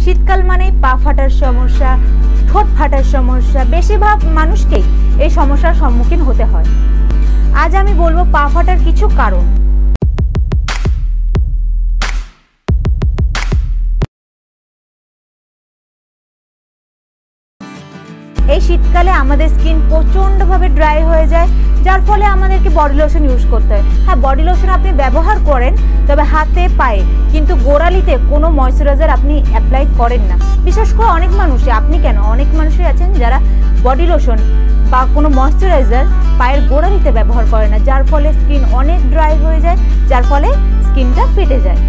শীতকাল মানেই পা ফাটার সমস্যা, ঠোঁট ফাটার সমস্যা, বেশিরভাগ মানুষকেই এই সমস্যার সম্মুখীন হতে হয়। আজ আমি বলবো পা ফাটার কিছু কারণ। এই শীতকালে আমাদের স্কিন প্রচণ্ডভাবে ড্রাই হয়ে যায়, যার ফলে আমাদেরকে বডি লোশন ইউজ করতে হয়। হ্যাঁ, বডি লোশন আপনি ব্যবহার করেন, তবে হাতে পায়ে, কিন্তু গোড়ালিতে কোনো ময়শ্চারাইজার আপনি অ্যাপ্লাই করেন না। বিশেষ করে অনেক মানুষই, আপনি কেন, অনেক মানুষই আছেন যারা বডি লোশন বা কোনো ময়শ্চারাইজার পায়ের গোড়ালিতে ব্যবহার করে না, যার ফলে স্কিন অনেক ড্রাই হয়ে যায়, যার ফলে স্কিনটা ফেটে যায়।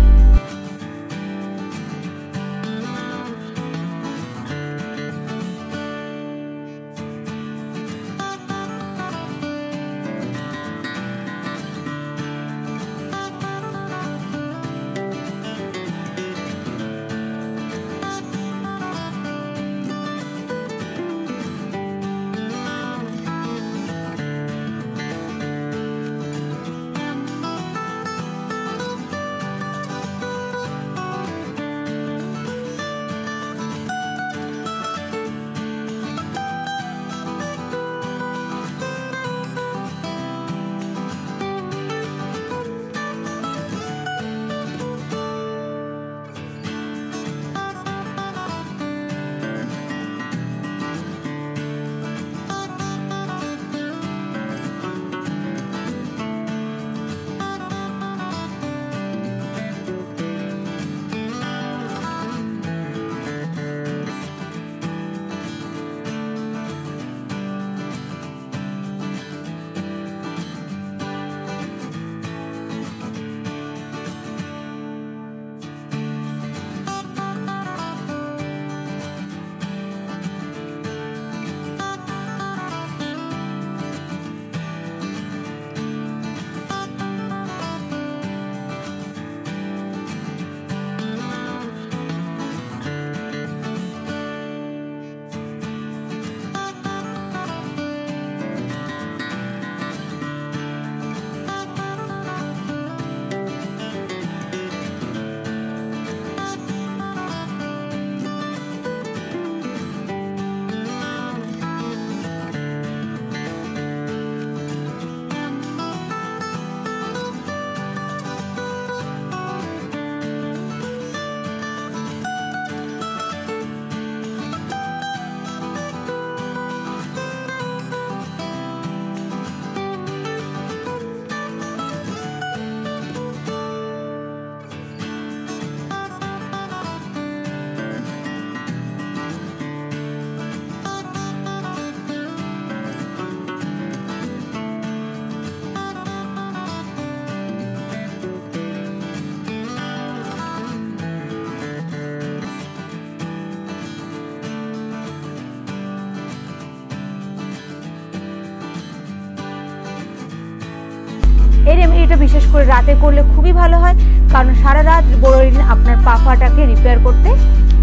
এই রেমেডিটা বিশেষ করে রাতে করলে খুবই ভালো হয়, কারণ সারা রাত বোরোলিন আপনার পা ফাটাকে রিপেয়ার করতে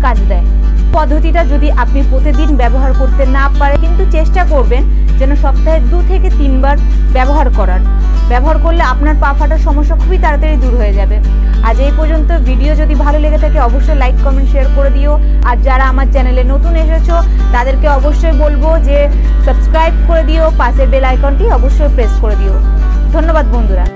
কাজ দেয়। পদ্ধতিটা যদি আপনি প্রতিদিন ব্যবহার করতে না পারেন, কিন্তু চেষ্টা করবেন যেন সপ্তাহে 2 থেকে 3 বার ব্যবহার করলে আপনার পা ফাটার সমস্যা খুবই তাড়াতাড়ি দূর হয়ে যাবে। আজ এই পর্যন্ত। ভিডিও যদি ভালো লেগে থাকে অবশ্যই লাইক, কমেন্ট, শেয়ার করে দিও। আর যারা আমার চ্যানেলে নতুন এসেছো তাদেরকে অবশ্যই বলবো যে সাবস্ক্রাইব করে দিও, পাশের বেল আইকনটি অবশ্যই প্রেস করে দিও। ধন্যবাদ বন্ধুরা।